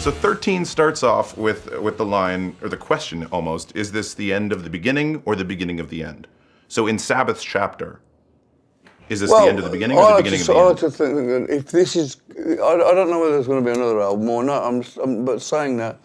So 13 starts off with the line, or the question almost, is this the end of the beginning or the beginning of the end? So in Sabbath's chapter, is this the end of the beginning or the beginning of the end? I like to think that if this is, I don't know whether there's going to be another album or not, but saying that,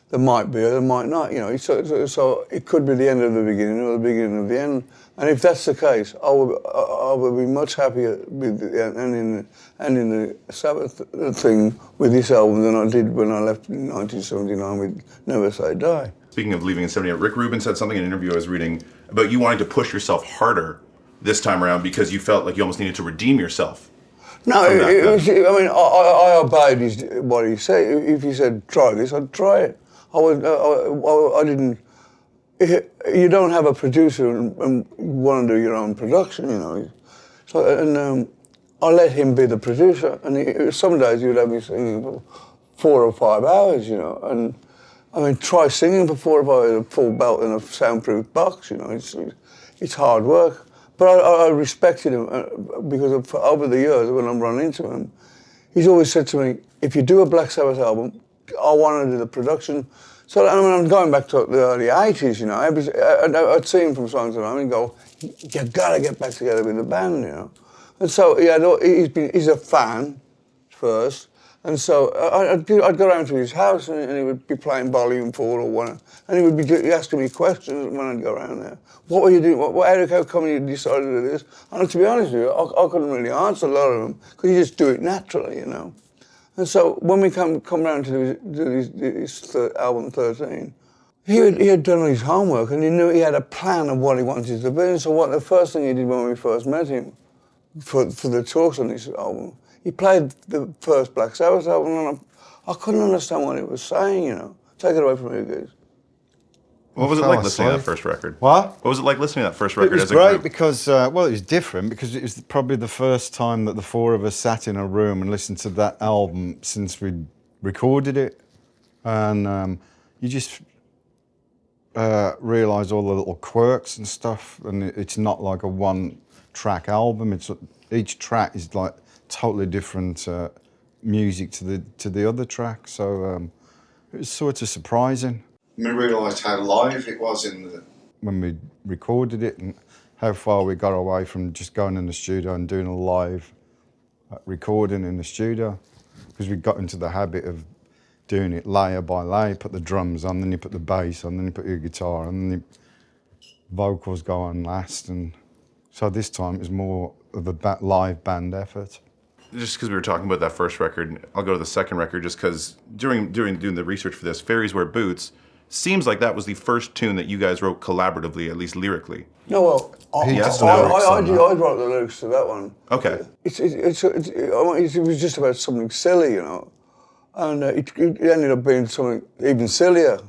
there might be or there might not, you know. So it could be the end of the beginning or the beginning of the end. And if that's the case, I would be much happier with the ending the Sabbath thing with this album than I did when I left in 1979 with Never Say Die. Speaking of leaving in 78, Rick Rubin said something in an interview I was reading about you wanting to push yourself harder this time around because you felt like you almost needed to redeem yourself. No, I obeyed what he said. If he said, try this, I'd try it. I didn't. You don't have a producer and want to do your own production, you know. So, I let him be the producer, and some days he would have me singing for 4 or 5 hours, you know. And I mean, try singing for 4 or 5 hours, a full belt in a soundproof box, you know. It's hard work, but I respected him because over the years when I'm running into him, he's always said to me, "If you do a Black Sabbath album, I want to do the production." So I mean, I'm going back to the early 80s, you know. I'd see him from time to time and go, "You got to get back together with the band," you know. And so he's a fan first, and so I'd go around to his house and he would be playing Volume 4 or 1, and he would be asking me questions when I'd go around there. What were you doing? Eric, how come you decided to do this? And to be honest with you, I couldn't really answer a lot of them because you just do it naturally, you know. And so when we come round to do his album 13, he had done his homework and he knew he had a plan of what he wanted to be. And so the first thing he did when we first met him for the talks on this album, he played the first Black Sabbath album and I couldn't understand what he was saying, you know. Take it away from me, guys. What was it like listening to that first record? What? What was it like listening to that first record as a group? It was great because, it was different because it was probably the first time that the 4 of us sat in a room and listened to that album since we recorded it. And you just realise all the little quirks and stuff. And it's not like a one-track album. Each track is like totally different music to the other track. So it was sort of surprising. We realised how live it was when we recorded it and how far we got away from just going in the studio and doing a live recording in the studio, because we got into the habit of doing it layer by layer. Put the drums on, then you put the bass on, then you put your guitar on, and the vocals go on last. And so this time it was more of a live band effort. Just because we were talking about that first record, I'll go to the second record just because during doing the research for this, Fairies Wear Boots, seems like that was the first tune that you guys wrote collaboratively, at least lyrically. No, well, I wrote the lyrics to that one. Okay. It was just about something silly, you know, and it ended up being something even sillier.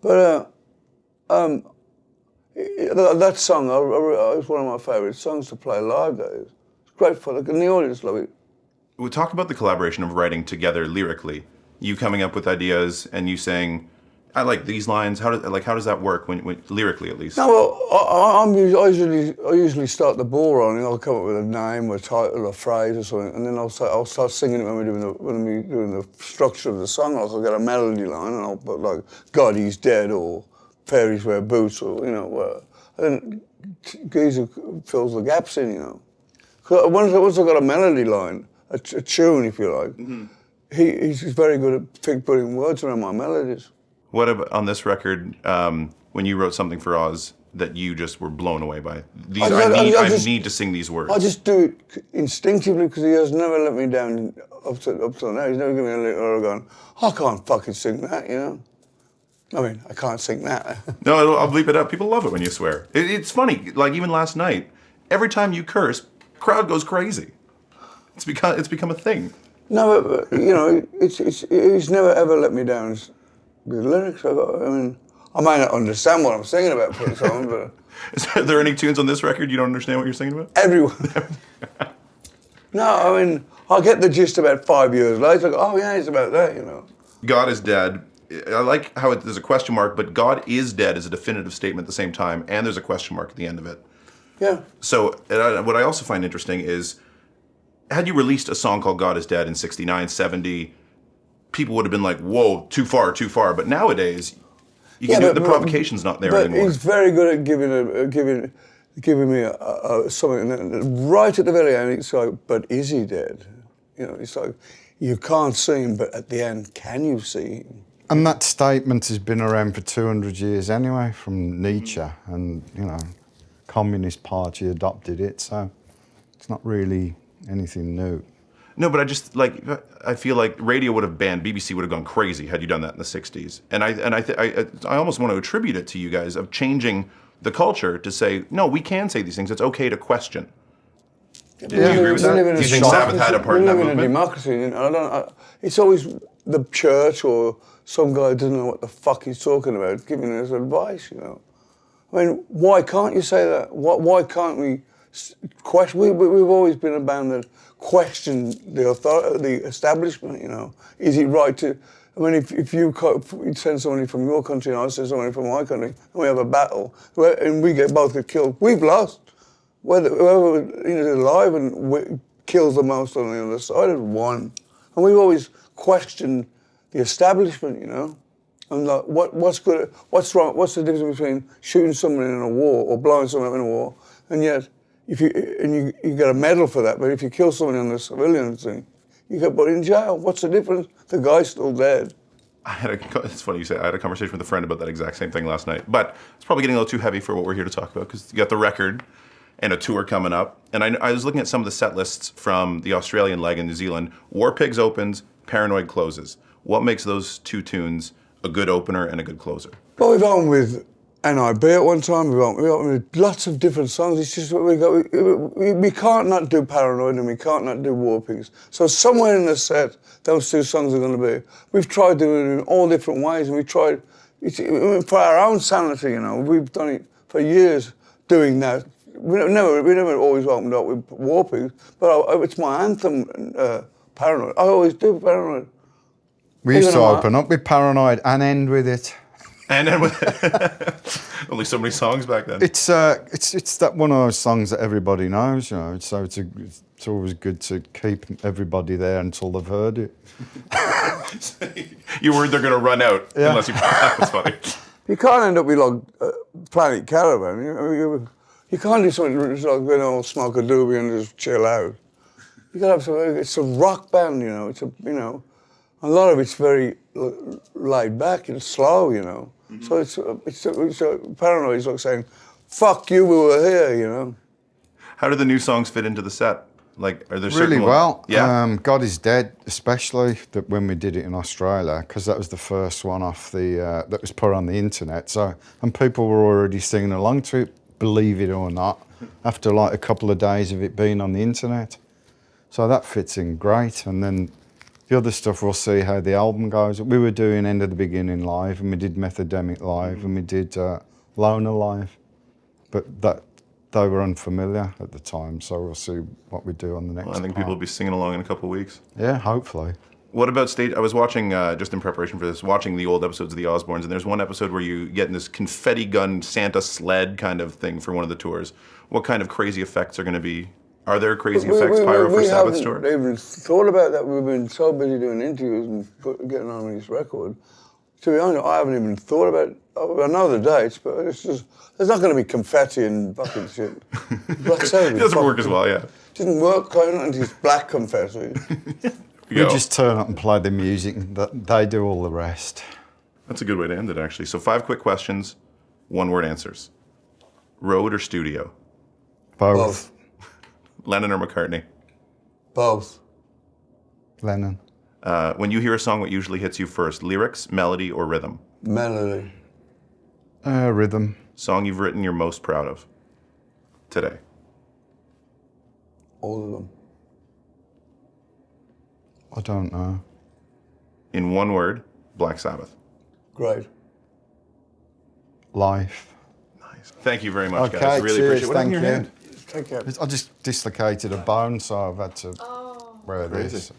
But that song, it's one of my favourite songs to play live. It's great fun, and the audience love it. We talk about the collaboration of writing together lyrically. You coming up with ideas and you saying, I like these lines. How does that work when lyrically at least? No, well, I usually start the ball rolling. I'll come up with a name, or a title, a phrase, or something, and then I'll start singing it when we're doing the structure of the song. I'll get a melody line, and I'll put like "God He's Dead" or "Fairies Wear Boots," or and then Geezer fills the gaps in, you know. Cause once I've got a melody line, a tune, if you like, mm-hmm. He's very good at putting words around my melodies. What about on this record, when you wrote something for Oz that you just were blown away by? I need to sing these words. I just do it instinctively because he has never let me down up to now. He's never given me a little going, I can't fucking sing that, you know? I mean, I can't sing that. No, I'll bleep it out. People love it when you swear. It's funny. Like even last night, every time you curse, crowd goes crazy. It's become a thing. No, but you know, he's never ever let me down. The lyrics I may not understand what I'm singing about for the song, but... Are there any tunes on this record you don't understand what you're singing about? Everyone. No, I mean, I get the gist about 5 years later. Oh yeah, it's about that, you know. God is dead. I like how there's a question mark, but God is dead is a definitive statement at the same time, and there's a question mark at the end of it. Yeah. So what I also find interesting is, had you released a song called God is Dead in 69, 70, people would have been like, "Whoa, too far." But nowadays, you can do it. The provocation's not there but anymore. He's very good at giving me something right at the very end. It's like, but is he dead? You know, it's like you can't see him, but at the end, can you see him? And that statement has been around for 200 years anyway, from Nietzsche, and Communist Party adopted it, so it's not really anything new. No, but I feel like radio would have banned, BBC would have gone crazy had you done that in the 60s. And I almost want to attribute it to you guys of changing the culture to say, no, we can say these things. It's okay to question. Do you agree with that? Do you think Sabbath had a part in that movement? We live in a democracy. You know, it's always the church or some guy who doesn't know what the fuck he's talking about giving us advice, you know. I mean, why can't you say that? Why can't we question? We've always been a band that question the authority, the establishment, you know. Is it right to... I mean, if you send somebody from your country and I send somebody from my country and we have a battle and we both get killed, we've lost. Whoever is alive and kills the most on the other side has won. And we've always questioned the establishment, you know. And like, what's good? What's wrong? What's the difference between shooting someone in a war or blowing someone up in a war? And yet, if you get a medal for that, but if you kill someone in the civilian thing, you get put in jail. What's the difference? The guy's still dead. It's funny you say. I had a conversation with a friend about that exact same thing last night. But it's probably getting a little too heavy for what we're here to talk about because you got the record and a tour coming up. And I was looking at some of the set lists from the Australian leg in New Zealand. War Pigs opens, Paranoid closes. What makes those two tunes a good opener and a good closer? Well, we've opened with NIB at one time. We've opened with lots of different songs. It's just we can't not do Paranoid and we can't not do War Pigs. So somewhere in the set, those two songs are going to be. We've tried doing it in all different ways, and we tried for our own sanity. You know, we've done it for years doing that. We never always opened up with War Pigs, but it's my anthem, Paranoid. I always do Paranoid. We used to open up with Paranoid and end with it. And then with only so many songs back then. It's that one of those songs that everybody knows, you know. So it's always good to keep everybody there until they've heard it. You worried they're going to run out unless you. That's funny. You can't end up with like Planet Caravan. You can't do something like smoke a doobie and just chill out. You got to have something. It's a rock band, you know. A lot of it's very laid back and slow, you know. Mm-hmm. So it's Paranoid is like saying, "Fuck you, we were here," you know. How do the new songs fit into the set? Like, are there really well? Yeah. God Is Dead, especially that when we did it in Australia, because that was the first one off the that was put on the internet. So and people were already singing along to it, believe it or not, after like a couple of days of it being on the internet. So that fits in great, and then. The other stuff, we'll see how the album goes. We were doing End of the Beginning live, and we did Methodemic live, and we did Loner live. But they were unfamiliar at the time, so we'll see what we do on the next I think part. people will be singing along in a couple of weeks. Yeah, hopefully. What about stage? I was watching, just in preparation for this, watching the old episodes of the Osbournes, and there's one episode where you get in this confetti gun Santa sled kind of thing for one of the tours. What kind of crazy effects are going to be? Are there crazy effects, Pyro, for Sabbath's tour? We haven't even thought about that. We've been so busy doing interviews and getting on this record. To be honest, I haven't even thought about. I know the dates, but it's just there's not going to be confetti and fucking shit. Black Sabbath. It doesn't work as well, yeah. Didn't work quite until it's black confetti. We just turn up and play the music, and they do all the rest. That's a good way to end it, actually. So 5 quick questions, 1-word answers. Road or studio? Both. Lennon or McCartney? Both. Lennon. When you hear a song, what usually hits you first? Lyrics, melody, or rhythm? Melody. Rhythm. Song you've written you're most proud of today? All of them. I don't know. In 1 word, Black Sabbath. Great. Life. Nice. Thank you very much, Okay, guys. Really cheers, appreciate it. What happened to your thank hand? Take care. I just dislocated a bone, so I've had to wear this.